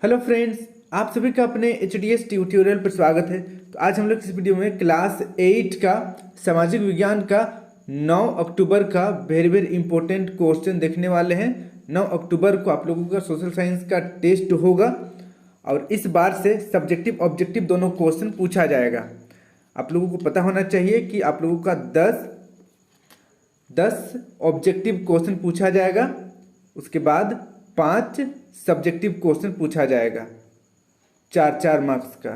Hello friends, आप सभी का अपने एच ट्यूटोरियल पर स्वागत है। तो आज हम लोग इस वीडियो में क्लास 8 का सामाजिक विज्ञान का 9 अक्टूबर का वेरी वेरी इंपॉर्टेंट क्वेश्चन देखने वाले हैं। 9 अक्टूबर को आप लोगों का सोशल साइंस का टेस्ट होगा और इस बार से सब्जेक्टिव ऑब्जेक्टिव दोनों क्वेश्चन पूछा जाएगा। आप लोगों को पता होना चाहिए कि आप लोगों का 10 ऑब्जेक्टिव क्वेश्चन पूछा जाएगा, उसके बाद 5 सब्जेक्टिव क्वेश्चन पूछा जाएगा, 4 मार्क्स का।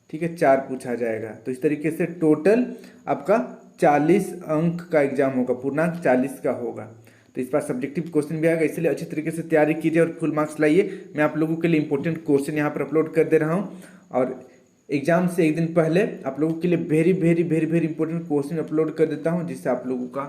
ठीक है, 4 पूछा जाएगा। तो इस तरीके से टोटल आपका 40 अंक का एग्जाम होगा, पूर्णांक 40 का होगा। तो इस बार सब्जेक्टिव क्वेश्चन भी आएगा, इसलिए अच्छी तरीके से तैयारी कीजिए और फुल मार्क्स लाइए। मैं आप लोगों के लिए इंपॉर्टेंट क्वेश्चन यहाँ पर अपलोड कर दे रहा हूँ और एग्जाम से एक दिन पहले आप लोगों के लिए very very very very important question upload कर देता हूँ, जिससे आप लोगों का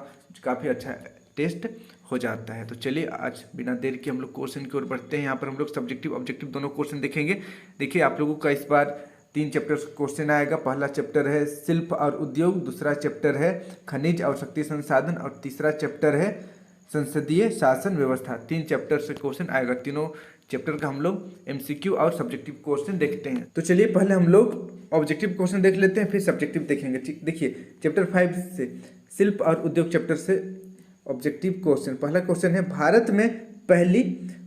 काफ़ी अच्छा टेस्ट हो जाता है। तो चलिए आज बिना देर के हम लोग क्वेश्चन की ओर बढ़ते हैं। यहाँ पर हम लोग सब्जेक्टिव ऑब्जेक्टिव दोनों क्वेश्चन देखेंगे। देखिए, आप लोगों का इस बार 3 चैप्टर क्वेश्चन आएगा। पहला चैप्टर है शिल्प और उद्योग, दूसरा चैप्टर है खनिज और शक्ति संसाधन और तीसरा चैप्टर है संसदीय शासन व्यवस्था। 3 चैप्टर से क्वेश्चन आएगा। तीनों चैप्टर का हम लोग एमसीक्यू और सब्जेक्टिव क्वेश्चन देखते हैं। तो चलिए पहले हम लोग ऑब्जेक्टिव क्वेश्चन देख लेते हैं, फिर सब्जेक्टिव देखेंगे। देखिए, चैप्टर 5 से शिल्प और उद्योग चैप्टर से ऑब्जेक्टिव क्वेश्चन। पहला क्वेश्चन है, भारत में पहली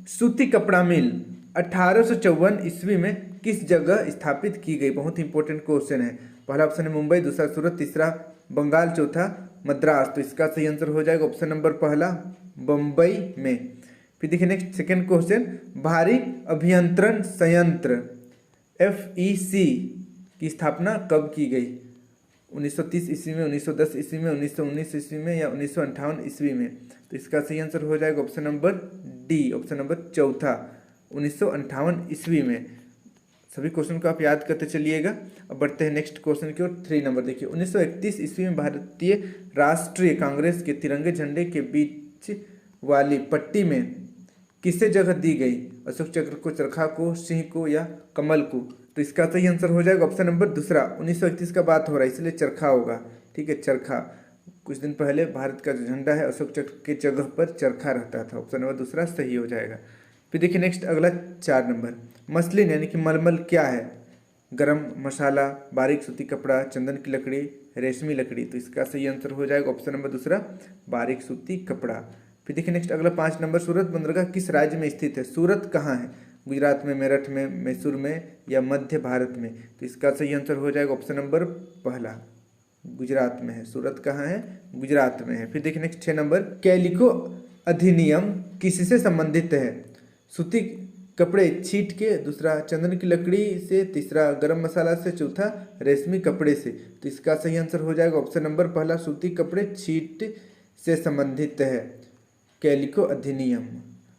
सूती कपड़ा मिल 1854 ईस्वी में किस जगह स्थापित की गई? बहुत इंपॉर्टेंट क्वेश्चन है। पहला ऑप्शन है मुंबई, दूसरा सूरत, तीसरा बंगाल, चौथा मद्रास। तो इसका सही आंसर हो जाएगा ऑप्शन नंबर पहला, बम्बई में। फिर देखिए नेक्स्ट सेकेंड क्वेश्चन, भारी अभियंत्रण संयंत्र FEC की स्थापना कब की गई? 1930 ईस्वी में, 1910 ईस्वी में, 1919 ईस्वी में या 1958 ईस्वी में? तो इसका सही आंसर हो जाएगा option number D, option number चौथा, 1958 ईस्वी में। सभी क्वेश्चन को आप याद करते चलिएगा। अब बढ़ते हैं नेक्स्ट क्वेश्चन की ओर। 3 नंबर देखिए, 1931 ईस्वी में भारतीय राष्ट्रीय कांग्रेस के तिरंगे झंडे के बीच वाली पट्टी में किसे जगह दी गई? अशोक चक्र को, चरखा को, सिंह को या कमल को? तो इसका सही आंसर हो जाएगा ऑप्शन नंबर दूसरा, 1931 का बात हो रहा है इसलिए चरखा होगा। ठीक है, चरखा। कुछ दिन पहले भारत का जो झंडा है अशोक चक्र के जगह पर चरखा रहता था। ऑप्शन नंबर दूसरा सही हो जाएगा। फिर देखिए नेक्स्ट अगला 4 नंबर, मसलिन यानी कि मलमल क्या है? गरम मसाला, बारीक सूती कपड़ा, चंदन की लकड़ी, रेशमी लकड़ी? तो इसका सही आंसर हो जाएगा ऑप्शन नंबर दूसरा, बारीक सूती कपड़ा। फिर देखिए नेक्स्ट अगला 5 नंबर, सूरत बंदरगाह किस राज्य में स्थित है? सूरत कहाँ है? गुजरात में, मेरठ में, मैसूर में या मध्य भारत में? तो इसका सही आंसर हो जाएगा ऑप्शन नंबर पहला, गुजरात में है। सूरत कहाँ है? गुजरात में है। फिर देखिए नेक्स्ट 6 नंबर, कैलिको अधिनियम किससे संबंधित है? सूती कपड़े छीट के, दूसरा चंदन की लकड़ी से, तीसरा गरम मसाला से, चौथा रेशमी कपड़े से? तो इसका सही आंसर हो जाएगा ऑप्शन नंबर पहला, सूती कपड़े छीट से संबंधित है कैलिको अधिनियम।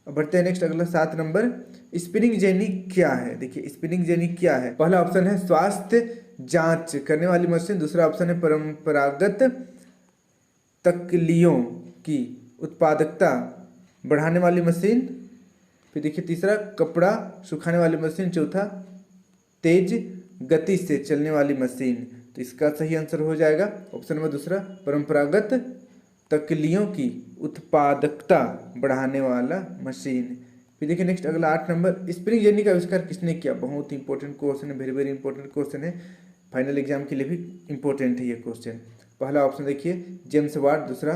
अब बढ़ते हैं नेक्स्ट अगला 7 नंबर, स्पिनिंग जेनी क्या है? देखिए स्पिनिंग जेनी क्या है? पहला ऑप्शन है स्वास्थ्य जांच करने वाली मशीन, दूसरा ऑप्शन है परंपरागत तकलियों की उत्पादकता बढ़ाने वाली मशीन, फिर देखिए तीसरा कपड़ा सुखाने वाली मशीन, चौथा तेज गति से चलने वाली मशीन। तो इसका सही आंसर हो जाएगा ऑप्शन नंबर दूसरा, परंपरागत तकलियों की उत्पादकता बढ़ाने वाला मशीन। फिर देखिए नेक्स्ट अगला 8 नंबर, स्प्रिंग जेनी का आविष्कार किसने किया? बहुत इंपॉर्टेंट क्वेश्चन है, वेरी वेरी इंपॉर्टेंट क्वेश्चन है, फाइनल एग्जाम के लिए भी इंपॉर्टेंट है ये क्वेश्चन। पहला ऑप्शन देखिए जेम्स वाट, दूसरा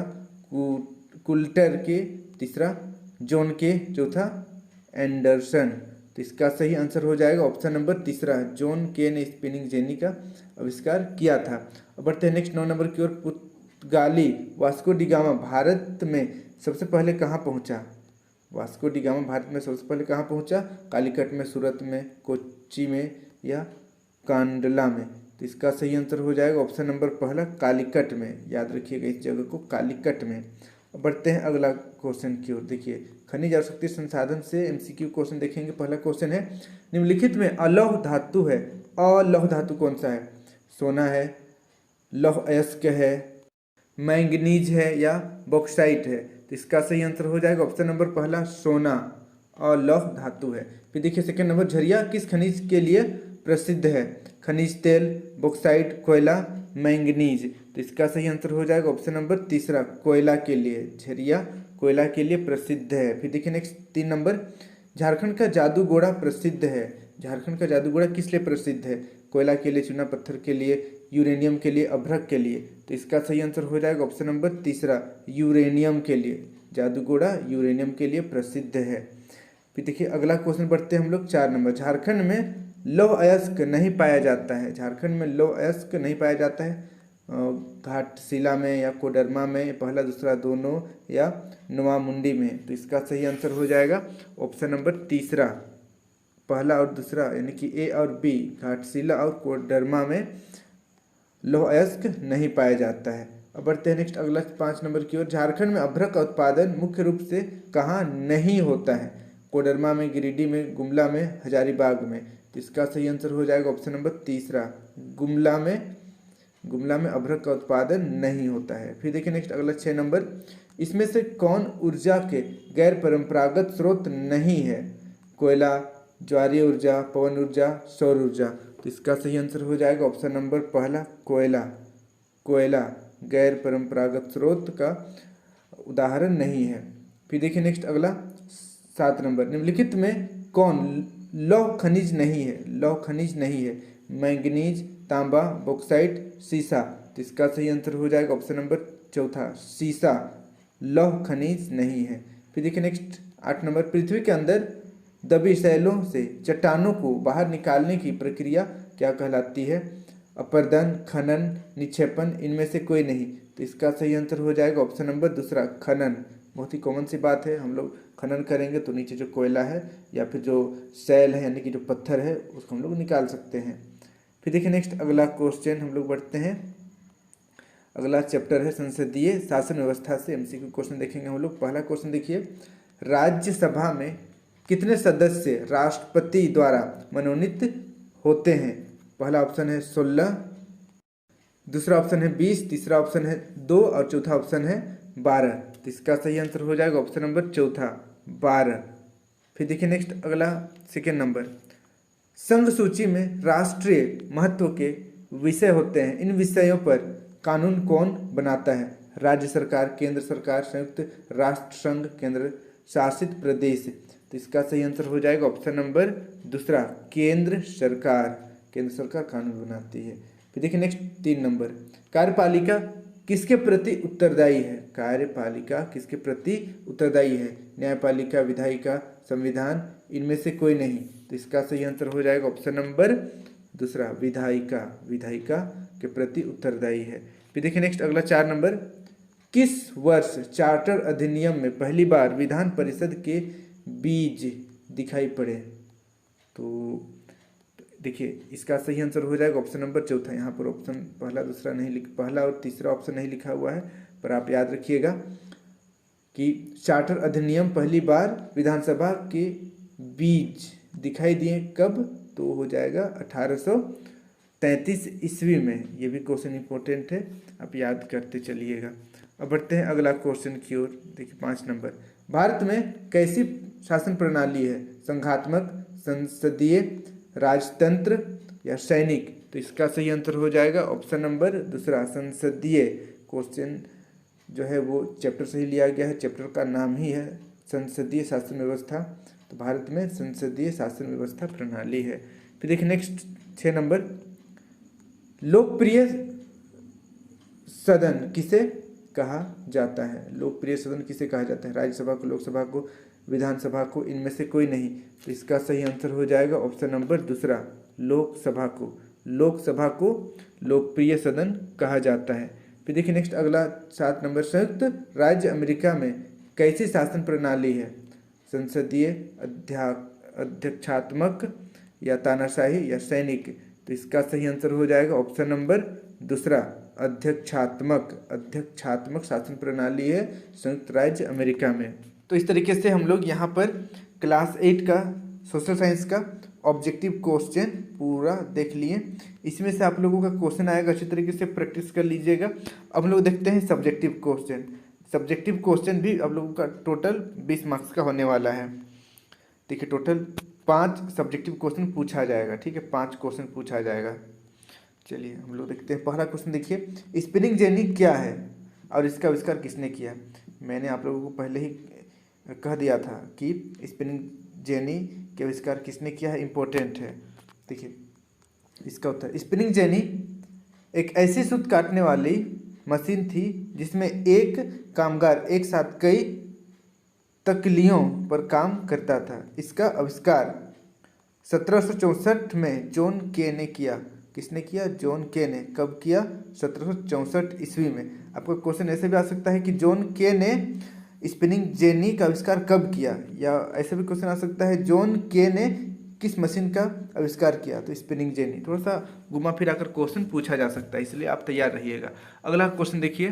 कुल्टर के, तीसरा जॉन के, चौथा एंडरसन। तो इसका सही आंसर हो जाएगा ऑप्शन नंबर तीसरा, जॉन के ने स्पिनिंग जेनी का आविष्कार किया था। अब बढ़ते हैं नेक्स्ट 9 नंबर की ओर, पुर्तगाली वास्को डी गामा भारत में सबसे पहले कहाँ पहुँचा? वास्को डी गामा भारत में सबसे पहले कहाँ पहुँचा? कालीकट में, सूरत में, कोच्चि में या कांडला में? तो इसका सही आंसर हो जाएगा ऑप्शन नंबर पहला, कालीकट में। याद रखिएगा इस जगह को, कालीकट में। अब बढ़ते हैं अगला क्वेश्चन की ओर। देखिए खनिज और शक्ति संसाधन से एमसीक्यू क्वेश्चन देखेंगे। पहला क्वेश्चन है, निम्नलिखित में अलौह धातु है, अलौह धातु कौन सा है? सोना है, लौह अयस्क है, मैंगनीज है या बॉक्साइट है? तो इसका सही आंसर हो जाएगा ऑप्शन नंबर पहला, सोना और लौह धातु है। फिर देखिए सेकंड नंबर, झरिया किस खनिज के लिए प्रसिद्ध है? खनिज तेल, बॉक्साइट, कोयला, मैंगनीज? तो इसका सही आंसर हो जाएगा ऑप्शन नंबर तीसरा, कोयला के लिए। झरिया कोयला के लिए प्रसिद्ध है। फिर देखिए नेक्स्ट 3 नंबर, झारखंड का जादू घोड़ा प्रसिद्ध है। झारखंड का जादू घोड़ा किस लिए प्रसिद्ध है? कोयला के लिए, चूना पत्थर के लिए, यूरेनियम के लिए, अभ्रक के लिए। तो इसका सही आंसर हो जाएगा ऑप्शन नंबर तीसरा, यूरेनियम के लिए। जादू घोड़ा यूरेनियम के लिए प्रसिद्ध है। फिर देखिए अगला क्वेश्चन बढ़ते हैं हम लोग 4 नंबर। झारखंड में लौह अयस्क नहीं पाया जाता है। झारखंड में लौह अयस्क नहीं पाया जाता है। घाटशिला में या कोडरमा में, पहला दूसरा दोनों, या नोवामुंडी में। तो इसका सही आंसर हो जाएगा ऑप्शन नंबर तीसरा, पहला और दूसरा, यानी कि ए और बी, घाटशिला और कोडरमा में लौह अयस्क नहीं पाया जाता है। अब बढ़ते हैं नेक्स्ट अगला 5 नंबर की ओर। झारखंड में अभ्रक का उत्पादन मुख्य रूप से कहाँ नहीं होता है? कोडरमा में, गिरिडीह में, गुमला में, हजारीबाग में। तो इसका सही आंसर हो जाएगा ऑप्शन नंबर तीसरा, गुमला में। गुमला में अभ्रक का उत्पादन नहीं होता है। फिर देखिए नेक्स्ट अगला 6 नंबर। इसमें से कौन ऊर्जा के गैर परंपरागत स्रोत नहीं है? कोयला, ज्वारीय ऊर्जा, पवन ऊर्जा, सौर ऊर्जा। तो इसका सही आंसर हो जाएगा ऑप्शन नंबर पहला, कोयला। कोयला गैर परंपरागत स्रोत का उदाहरण नहीं है। फिर देखिए नेक्स्ट अगला 7 नंबर। निम्नलिखित में कौन लौह खनिज नहीं है? लौह खनिज नहीं है। मैंगनीज, तांबा, बॉक्साइट, सीसा। तो इसका सही आंसर हो जाएगा ऑप्शन नंबर चौथा, सीसा लौह खनिज नहीं है। फिर देखिए नेक्स्ट 8 नंबर। पृथ्वी के अंदर दबी शैलों से चट्टानों को बाहर निकालने की प्रक्रिया क्या कहलाती है? अपरदन, खनन, निक्षेपण, इनमें से कोई नहीं। तो इसका सही आंसर हो जाएगा ऑप्शन नंबर दूसरा, खनन। बहुत ही कॉमन सी बात है, हम लोग खनन करेंगे तो नीचे जो कोयला है या फिर जो शैल है यानी कि जो पत्थर है उसको हम लोग निकाल सकते हैं। फिर देखिए नेक्स्ट अगला क्वेश्चन हम लोग बढ़ते हैं। अगला चैप्टर है संसदीय शासन व्यवस्था से एमसीक्यू क्वेश्चन देखेंगे हम लोग। पहला क्वेश्चन देखिए, राज्यसभा में कितने सदस्य राष्ट्रपति द्वारा मनोनीत होते हैं? पहला ऑप्शन है 16, दूसरा ऑप्शन है 20, तीसरा ऑप्शन है 2 और चौथा ऑप्शन है 12। तो इसका सही आंसर हो जाएगा ऑप्शन नंबर चौथा, 12। फिर देखिए नेक्स्ट अगला 2 नंबर। संघ सूची में राष्ट्रीय महत्व के विषय होते हैं, इन विषयों पर कानून कौन बनाता है? राज्य सरकार, केंद्र सरकार, संयुक्त राष्ट्र संघ, केंद्र शासित प्रदेश। तो इसका सही आंसर हो जाएगा ऑप्शन नंबर दूसरा, केंद्र सरकार। केंद्र सरकार कानून बनाती है। फिर देखिए नेक्स्ट 3 नंबर। कार्यपालिका किसके प्रति उत्तरदायी है? कार्यपालिका किसके प्रति उत्तरदायी है? न्यायपालिका, विधायिका, संविधान, इनमें से कोई नहीं। तो इसका सही आंसर हो जाएगा ऑप्शन नंबर दूसरा, विधायिका। विधायिका के प्रति उत्तरदायी है। फिर देखिए नेक्स्ट अगला 4 नंबर। किस वर्ष चार्टर अधिनियम में पहली बार विधान परिषद के बीज दिखाई पड़े? तो देखिए इसका सही आंसर हो जाएगा ऑप्शन नंबर चौथा। यहाँ पर ऑप्शन पहला दूसरा नहीं पहला और तीसरा ऑप्शन नहीं लिखा हुआ है, पर आप याद रखिएगा कि चार्टर अधिनियम पहली बार विधानसभा के बीज दिखाई दिए कब? तो हो जाएगा 1833 ईस्वी में। ये भी क्वेश्चन इंपॉर्टेंट है, आप याद करते चलिएगा। अब बढ़ते हैं अगला क्वेश्चन की ओर। देखिए 5 नंबर। भारत में कैसी शासन प्रणाली है? संघात्मक, संसदीय, राजतंत्र या सैनिक? तो इसका सही आंसर हो जाएगा ऑप्शन नंबर दूसरा, संसदीय। क्वेश्चन जो है वो चैप्टर से ही लिया गया है, चैप्टर का नाम ही है संसदीय शासन व्यवस्था। तो भारत में संसदीय शासन व्यवस्था प्रणाली है। फिर देखिए नेक्स्ट 6 नंबर। लोकप्रिय सदन किसे कहा जाता है? लोकप्रिय सदन किसे कहा जाता है? राज्यसभा को, लोकसभा को, विधानसभा को, इनमें से कोई नहीं। तो इसका सही आंसर हो जाएगा ऑप्शन नंबर दूसरा, लोकसभा को। लोकसभा को लोकप्रिय सदन कहा जाता है। फिर देखिए नेक्स्ट अगला 7 नंबर। संयुक्त राज्य अमेरिका में कैसी शासन प्रणाली है? संसदीय, अध्यक्षात्मक या तानाशाही या सैनिक? तो इसका सही आंसर हो जाएगा ऑप्शन नंबर दूसरा, अध्यक्षात्मक। अध्यक्षात्मक शासन प्रणाली है संयुक्त राज्य अमेरिका में। तो इस तरीके से हम लोग यहाँ पर क्लास 8 का सोशल साइंस का ऑब्जेक्टिव क्वेश्चन पूरा देख लिए। इसमें से आप लोगों का क्वेश्चन आएगा, अच्छी तरीके से प्रैक्टिस कर लीजिएगा। अब हम लोग देखते हैं सब्जेक्टिव क्वेश्चन। सब्जेक्टिव क्वेश्चन भी आप लोगों का टोटल 20 मार्क्स का होने वाला है। देखिए टोटल 5 सब्जेक्टिव क्वेश्चन पूछा जाएगा, ठीक है, 5 क्वेश्चन पूछा जाएगा। चलिए हम लोग देखते हैं। पहला क्वेश्चन देखिए, स्पिनिंग जेनी क्या है और इसका आविष्कार किसने किया? मैंने आप लोगों को पहले ही कह दिया था कि स्पिनिंग जेनी के आविष्कार किसने किया है, इंपॉर्टेंट है। देखिए इसका उत्तर, स्पिनिंग जेनी एक ऐसी सूत काटने वाली मशीन थी जिसमें एक कामगार एक साथ कई तकलियों पर काम करता था। इसका आविष्कार 1764 में जॉन के ने किया। किसने किया, जॉन के ने। कब किया, 1764 ईस्वी में। आपका क्वेश्चन ऐसे भी आ सकता है कि जॉन के ने स्पिनिंग जेनी का आविष्कार कब किया, या ऐसे भी क्वेश्चन आ सकता है जॉन के ने किस मशीन का आविष्कार किया। तो स्पिनिंग जेनी, थोड़ा सा घुमा फिरा कर क्वेश्चन पूछा जा सकता है, इसलिए आप तैयार रहिएगा। अगला क्वेश्चन देखिए,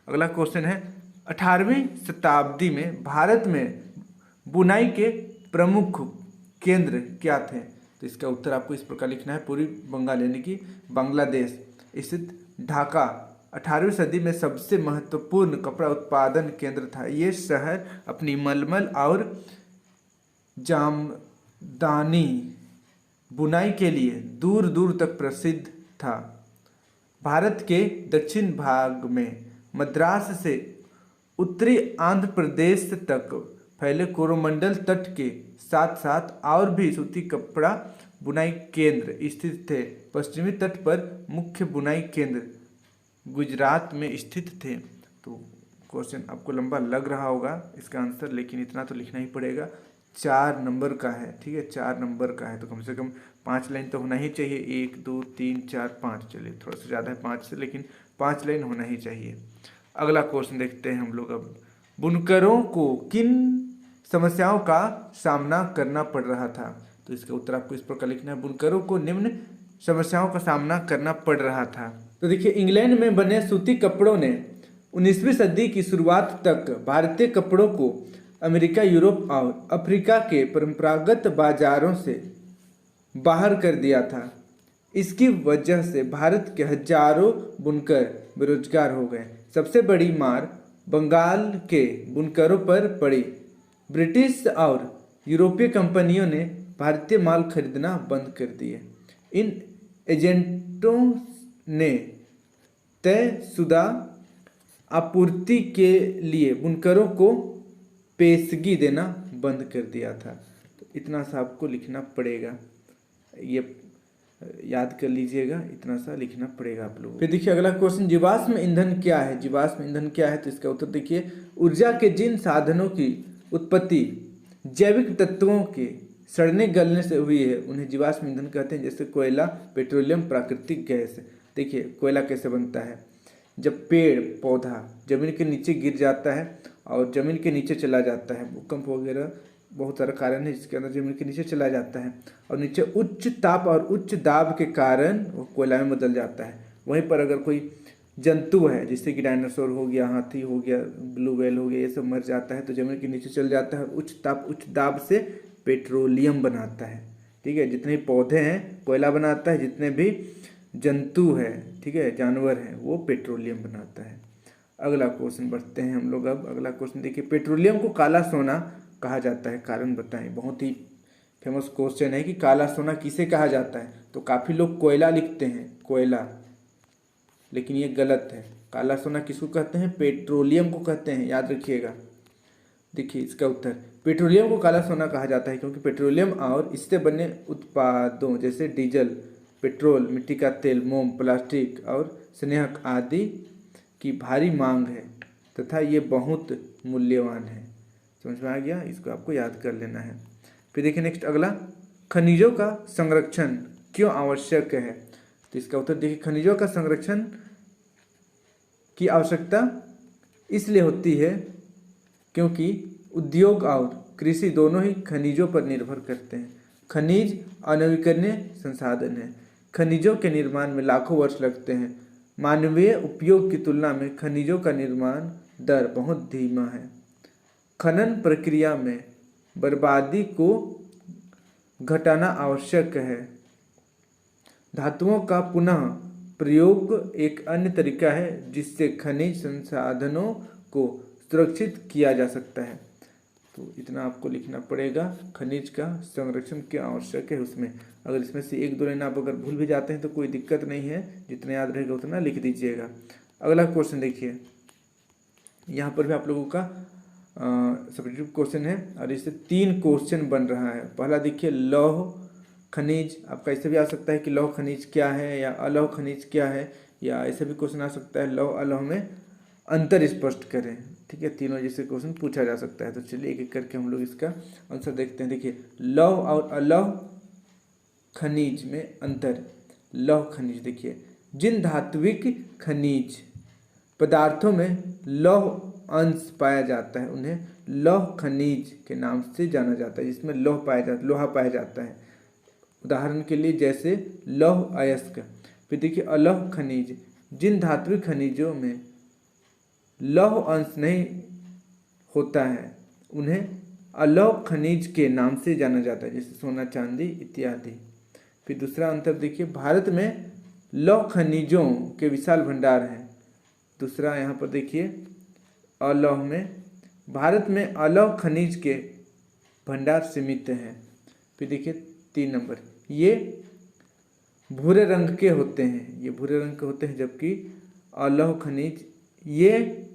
अगला क्वेश्चन है 18वीं शताब्दी में भारत में बुनाई के प्रमुख केंद्र क्या थे। तो इसका उत्तर आपको इस प्रकार लिखना है, पूर्वी बंगाल यानी कि बांग्लादेश स्थित ढाका 18वीं सदी में सबसे महत्वपूर्ण कपड़ा उत्पादन केंद्र था। ये शहर अपनी मलमल और जामदानी बुनाई के लिए दूर दूर तक प्रसिद्ध था। भारत के दक्षिण भाग में मद्रास से उत्तरी आंध्र प्रदेश तक फैले कोरोमंडल तट के साथ साथ और भी सूती कपड़ा बुनाई केंद्र स्थित थे। पश्चिमी तट पर मुख्य बुनाई केंद्र गुजरात में स्थित थे। तो क्वेश्चन आपको लंबा लग रहा होगा इसका आंसर, लेकिन इतना तो लिखना ही पड़ेगा, 4 नंबर का है। ठीक है, 4 नंबर का है, तो कम से कम 5 लाइन तो होना ही चाहिए। 1 2 3 4 5, चलिए थोड़ा सा ज़्यादा है 5 से, लेकिन 5 लाइन होना ही चाहिए। अगला क्वेश्चन देखते हैं हम लोग अब, बुनकरों को किन समस्याओं का सामना करना पड़ रहा था। तो इसका उत्तर आपको इस प्रकार लिखना है, बुनकरों को निम्न समस्याओं का सामना करना पड़ रहा था। तो देखिए, इंग्लैंड में बने सूती कपड़ों ने 19वीं सदी की शुरुआत तक भारतीय कपड़ों को अमेरिका, यूरोप और अफ्रीका के परंपरागत बाजारों से बाहर कर दिया था। इसकी वजह से भारत के हजारों बुनकर बेरोजगार हो गए। सबसे बड़ी मार बंगाल के बुनकरों पर पड़ी। ब्रिटिश और यूरोपीय कंपनियों ने भारतीय माल खरीदना बंद कर दिए। इन एजेंटों ने तयशुदा आपूर्ति के लिए बुनकरों को पेशगी देना बंद कर दिया था। तो इतना सा आपको लिखना पड़ेगा, ये याद कर लीजिएगा, इतना सा लिखना पड़ेगा आप लोगों को। फिर देखिए अगला क्वेश्चन, जीवाश्म ईंधन क्या है। जीवाश्म ईंधन क्या है, तो इसका उत्तर देखिए, ऊर्जा के जिन साधनों की उत्पत्ति जैविक तत्वों के सड़ने गलने से हुई है उन्हें जीवाश्म ईंधन कहते हैं, जैसे कोयला, पेट्रोलियम, प्राकृतिक गैस। देखिए कोयला कैसे बनता है, जब पेड़ पौधा जमीन के नीचे गिर जाता है और जमीन के नीचे चला जाता है, भूकंप वगैरह बहुत सारा कारण है जिसके अंदर जमीन के नीचे चला जाता है, और नीचे उच्च ताप और उच्च दाब के कारण वो कोयला में बदल जाता है। वहीं पर अगर कोई जंतु है, जैसे कि डायनासोर हो गया, हाथी हो गया, ब्लू व्हेल हो गया, ये सब मर जाता है तो जमीन के नीचे चल जाता है, उच्च ताप उच्च दाब से पेट्रोलियम बनाता है। ठीक है, जितने पौधे हैं कोयला बनाता है, जितने भी जंतु है, ठीक है, जानवर हैं, वो पेट्रोलियम बनाता है। अगला क्वेश्चन बढ़ते हैं हम लोग अब। अगला क्वेश्चन देखिए, पेट्रोलियम को काला सोना कहा जाता है, कारण बताएं। बहुत ही फेमस क्वेश्चन है कि काला सोना किसे कहा जाता है। तो काफ़ी लोग कोयला लिखते हैं, कोयला, लेकिन ये गलत है। काला सोना किसको कहते हैं, पेट्रोलियम को कहते हैं, याद रखिएगा। देखिए इसका उत्तर, पेट्रोलियम को काला सोना कहा जाता है क्योंकि पेट्रोलियम और इससे बने उत्पादों जैसे डीजल, पेट्रोल, मिट्टी का तेल, मोम, प्लास्टिक और स्नेहक आदि की भारी मांग है तथा ये बहुत मूल्यवान है। समझ में आ गया, इसको आपको याद कर लेना है। फिर देखिए नेक्स्ट अगला, खनिजों का संरक्षण क्यों आवश्यक है। तो इसका उत्तर देखिए, खनिजों का संरक्षण की आवश्यकता इसलिए होती है क्योंकि उद्योग और कृषि दोनों ही खनिजों पर निर्भर करते हैं। खनिज अनवीकरणीय संसाधन है, खनिजों के निर्माण में लाखों वर्ष लगते हैं। मानवीय उपयोग की तुलना में खनिजों का निर्माण दर बहुत धीमा है। खनन प्रक्रिया में बर्बादी को घटाना आवश्यक है। धातुओं का पुनः प्रयोग एक अन्य तरीका है जिससे खनिज संसाधनों को सुरक्षित किया जा सकता है। तो इतना आपको लिखना पड़ेगा, खनिज का संरक्षण क्यों आवश्यक है उसमें। अगर इसमें से 1-2 लाइन आप अगर भूल भी जाते हैं तो कोई दिक्कत नहीं है, जितना याद रहेगा उतना लिख दीजिएगा। अगला क्वेश्चन देखिए, यहाँ पर भी आप लोगों का सब्जेक्टिव क्वेश्चन है और इससे 3 क्वेश्चन बन रहा है। पहला देखिए लौह खनिज, आपका ऐसे भी आ सकता है कि लौह खनिज क्या है या अलौह खनिज क्या है, या ऐसे भी क्वेश्चन आ सकता है लौह अलौह में अंतर स्पष्ट करें। ठीक है, तीनों जैसे क्वेश्चन पूछा जा सकता है। तो चलिए एक एक करके हम लोग इसका आंसर देखते हैं। देखिए लौह और अलौह खनिज में अंतर। लौह खनिज देखिए, जिन धात्विक खनिज पदार्थों में लौह अंश पाया जाता है उन्हें लौह खनिज के नाम से जाना जाता है, जिसमें लोहा पाया जाता है। उदाहरण के लिए जैसे लौह अयस्क। फिर देखिए अलौह खनिज, जिन धात्विक खनिजों में लौह अंश नहीं होता है उन्हें अलौह खनिज के नाम से जाना जाता है, जैसे सोना चांदी इत्यादि। फिर दूसरा अंतर देखिए, भारत में लौह खनिजों के विशाल भंडार हैं। दूसरा यहाँ पर देखिए अलौह में, भारत में अलौह खनिज के भंडार सीमित हैं। फिर देखिए 3 नंबर, ये भूरे रंग के होते हैं, ये भूरे रंग के होते हैं, जबकि अलौह खनिज ये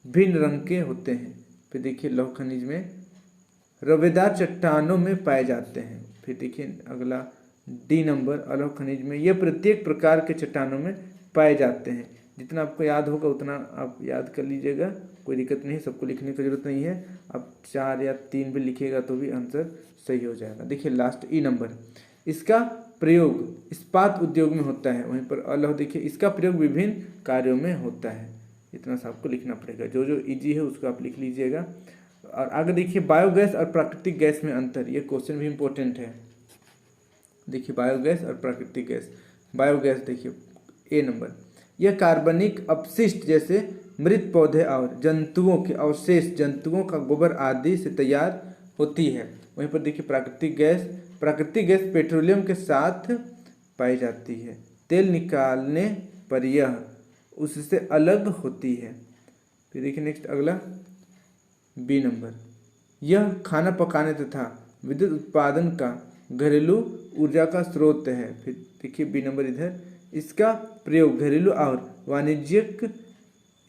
भिन्न रंग के होते हैं। फिर देखिए लौह खनिज में रवेदार चट्टानों में पाए जाते हैं। फिर देखिए अगला डी नंबर, अलौह खनिज में ये प्रत्येक प्रकार के चट्टानों में पाए जाते हैं। जितना आपको याद होगा उतना आप याद कर लीजिएगा, कोई दिक्कत नहीं, सबको लिखने की जरूरत नहीं है। आप 4 या 3 भी लिखिएगा तो भी आंसर सही हो जाएगा। देखिए लास्ट ई नंबर, इसका प्रयोग इस्पात उद्योग में होता है। वहीं पर अलौह देखिए, इसका प्रयोग विभिन्न कार्यों में होता है। इतना सा आपको लिखना पड़ेगा, जो जो इजी है उसको आप लिख लीजिएगा। और आगे देखिए बायोगैस और प्राकृतिक गैस में अंतर, ये क्वेश्चन भी इंपॉर्टेंट है। देखिए बायोगैस और प्राकृतिक गैस। बायोगैस देखिए ए नंबर, यह कार्बनिक अपशिष्ट जैसे मृत पौधे और जंतुओं के अवशेष, जंतुओं का गोबर आदि से तैयार होती है। वहीं पर देखिए प्राकृतिक गैस पेट्रोलियम के साथ पाई जाती है। तेल निकालने पर यह उससे अलग होती है। फिर देखिए नेक्स्ट अगला बी नंबर, यह खाना पकाने तथा विद्युत उत्पादन का घरेलू ऊर्जा का स्रोत है। फिर देखिए बी नंबर इधर, इसका प्रयोग घरेलू और वाणिज्यिक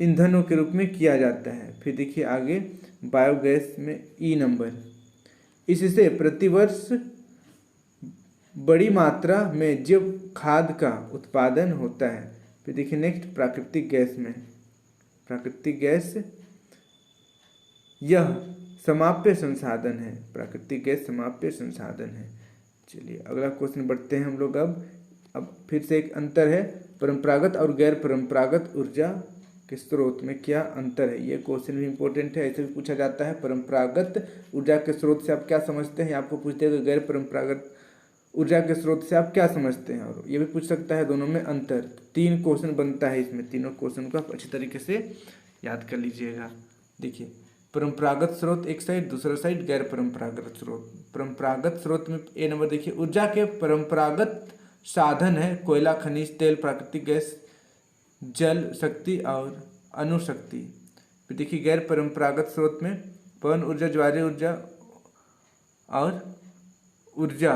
ईंधनों के रूप में किया जाता है। फिर देखिए आगे बायोगैस में ई नंबर, इससे प्रतिवर्ष बड़ी मात्रा में जैव खाद का उत्पादन होता है। फिर देखिए नेक्स्ट प्राकृतिक गैस में, प्राकृतिक गैस यह समाप्य संसाधन है, प्राकृतिक गैस समाप्य संसाधन है। चलिए अगला क्वेश्चन बढ़ते हैं हम लोग। अब फिर से एक अंतर है, परंपरागत और गैर परंपरागत ऊर्जा के स्रोत में क्या अंतर है। ये क्वेश्चन भी इंपॉर्टेंट है, ऐसे भी पूछा जाता है। परंपरागत ऊर्जा के स्रोत से आप क्या समझते हैं, आपको पूछते हैं गैर परंपरागत ऊर्जा के स्रोत से आप क्या समझते हैं, और ये भी पूछ सकता है दोनों में अंतर। 3 क्वेश्चन बनता है इसमें, तीनों क्वेश्चन को आप अच्छी तरीके से याद कर लीजिएगा। देखिए परंपरागत स्रोत एक साइड, दूसरा साइड गैर परंपरागत स्रोत। परंपरागत स्रोत में ए नंबर देखिए, ऊर्जा के परंपरागत साधन है कोयला, खनिज तेल, प्राकृतिक गैस, जल शक्ति और अणुशक्ति। फिर देखिए गैर परंपरागत स्रोत में पवन ऊर्जा, ज्वारीय ऊर्जा और ऊर्जा,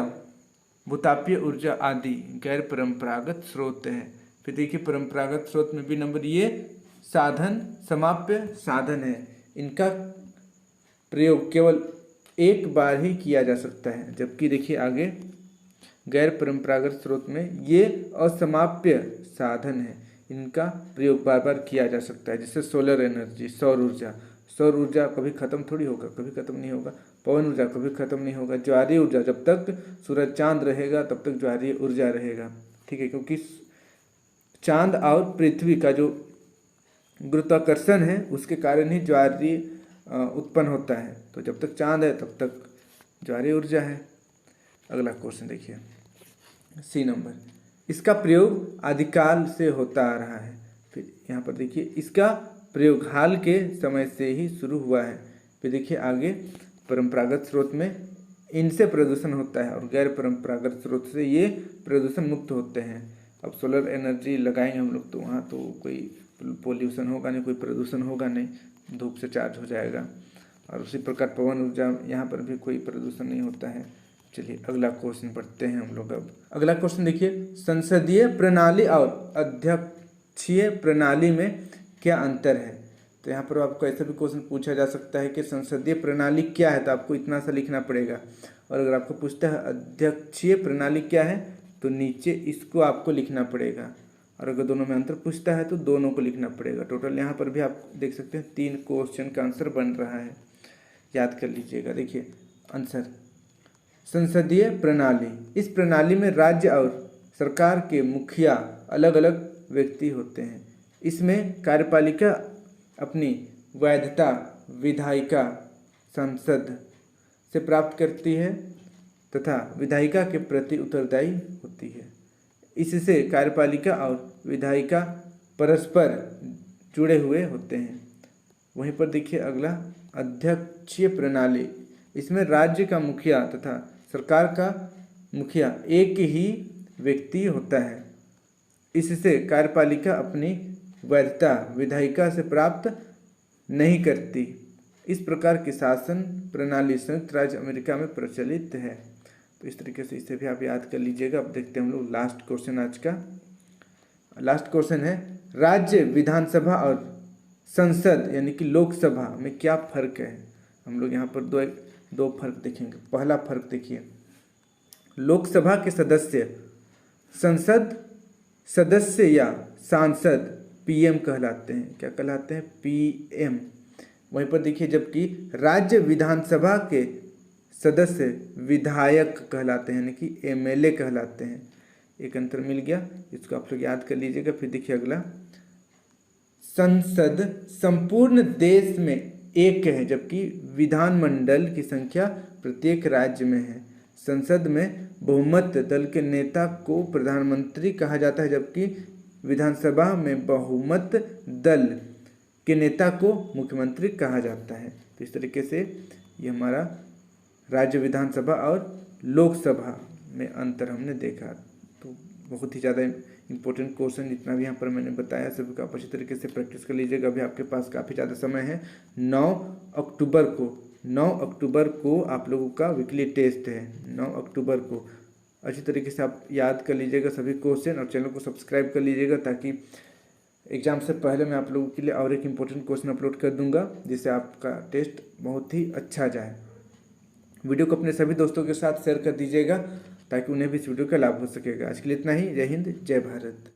भूतापीय ऊर्जा आदि गैर परंपरागत स्रोत हैं। फिर देखिए परंपरागत स्रोत में बी नंबर, ये साधन समाप्य साधन है, इनका प्रयोग केवल एक बार ही किया जा सकता है। जबकि देखिए आगे गैर परंपरागत स्रोत में ये असमाप्य साधन है, इनका प्रयोग बार बार किया जा सकता है। जैसे सोलर एनर्जी, सौर ऊर्जा कभी खत्म थोड़ी होगा, कभी खत्म नहीं होगा। पवन ऊर्जा कभी खत्म नहीं होगा। ज्वारीय ऊर्जा, जब तक सूरज चांद रहेगा तब तक ज्वारीय ऊर्जा रहेगा। ठीक है, क्योंकि चांद और पृथ्वी का जो गुरुत्वाकर्षण है उसके कारण ही ज्वारीय उत्पन्न होता है। तो जब तक चांद है तब तक ज्वारीय ऊर्जा है। अगला क्वेश्चन देखिए सी नंबर, इसका प्रयोग आदिकाल से होता आ रहा है। फिर यहाँ पर देखिए इसका प्रयोग हाल के समय से ही शुरू हुआ है। फिर देखिए आगे परंपरागत स्रोत में इनसे प्रदूषण होता है और गैर परंपरागत स्रोत से ये प्रदूषण मुक्त होते हैं। अब सोलर एनर्जी लगाएंगे हम लोग तो वहाँ तो कोई पोल्यूशन होगा नहीं, कोई प्रदूषण होगा नहीं, धूप से चार्ज हो जाएगा। और उसी प्रकार पवन ऊर्जा, यहाँ पर भी कोई प्रदूषण नहीं होता है। चलिए अगला क्वेश्चन पढ़ते हैं हम लोग। अब अगला क्वेश्चन देखिए, संसदीय प्रणाली और अध्यक्षीय प्रणाली में क्या अंतर है। तो यहाँ पर आपको ऐसा भी क्वेश्चन पूछा जा सकता है कि संसदीय प्रणाली क्या है, तो आपको इतना सा लिखना पड़ेगा। और अगर आपको पूछता है अध्यक्षीय प्रणाली क्या है, तो नीचे इसको आपको लिखना पड़ेगा। और अगर दोनों में अंतर पूछता है तो दोनों को लिखना पड़ेगा। टोटल यहाँ पर भी आप देख सकते हैं 3 क्वेश्चन का आंसर बन रहा है, याद कर लीजिएगा। देखिए आंसर, संसदीय प्रणाली, इस प्रणाली में राज्य और सरकार के मुखिया अलग अलग व्यक्ति होते हैं। इसमें कार्यपालिका अपनी वैधता विधायिका संसद से प्राप्त करती है तथा विधायिका के प्रति उत्तरदायी होती है। इससे कार्यपालिका और विधायिका परस्पर जुड़े हुए होते हैं। वहीं पर देखिए अगला, अध्यक्षीय प्रणाली, इसमें राज्य का मुखिया तथा सरकार का मुखिया एक ही व्यक्ति होता है। इससे कार्यपालिका अपनी वैधता विधायिका से प्राप्त नहीं करती। इस प्रकार की शासन प्रणाली संयुक्त राज्य अमेरिका में प्रचलित है। तो इस तरीके से इसे भी आप याद कर लीजिएगा। अब देखते हैं हम लोग लास्ट क्वेश्चन। आज का लास्ट क्वेश्चन है, राज्य विधानसभा और संसद यानी कि लोकसभा में क्या फर्क है। हम लोग यहाँ पर दो फर्क देखेंगे। पहला फर्क देखिए, लोकसभा के सदस्य संसद सदस्य या सांसद पीएम कहलाते हैं। क्या कहलाते हैं? पीएम। वहीं पर देखिए, जबकि राज्य विधानसभा के सदस्य विधायक कहलाते हैं यानी कि एमएलए कहलाते हैं। एक अंतर मिल गया, इसको आप लोग याद कर लीजिएगा। फिर देखिए अगला, संसद संपूर्ण देश में एक है जबकि विधानमंडल की संख्या प्रत्येक राज्य में है। संसद में बहुमत दल के नेता को प्रधानमंत्री कहा जाता है जबकि विधानसभा में बहुमत दल के नेता को मुख्यमंत्री कहा जाता है। तो इस तरीके से ये हमारा राज्य विधानसभा और लोकसभा में अंतर हमने देखा। तो बहुत ही ज़्यादा इंपॉर्टेंट क्वेश्चन जितना भी यहाँ पर मैंने बताया सभी का आप अच्छी तरीके से प्रैक्टिस कर लीजिएगा। अभी आपके पास काफ़ी ज़्यादा समय है। 9 अक्टूबर को आप लोगों का वीकली टेस्ट है। 9 अक्टूबर को अच्छी तरीके से आप याद कर लीजिएगा सभी क्वेश्चन और चैनल को सब्सक्राइब कर लीजिएगा ताकि एग्ज़ाम से पहले मैं आप लोगों के लिए और एक इम्पोर्टेंट क्वेश्चन अपलोड कर दूंगा जिससे आपका टेस्ट बहुत ही अच्छा जाए। वीडियो को अपने सभी दोस्तों के साथ शेयर कर दीजिएगा ताकि उन्हें भी इस वीडियो का लाभ हो सकेगा। आज के लिए इतना ही। जय हिंद, जय भारत।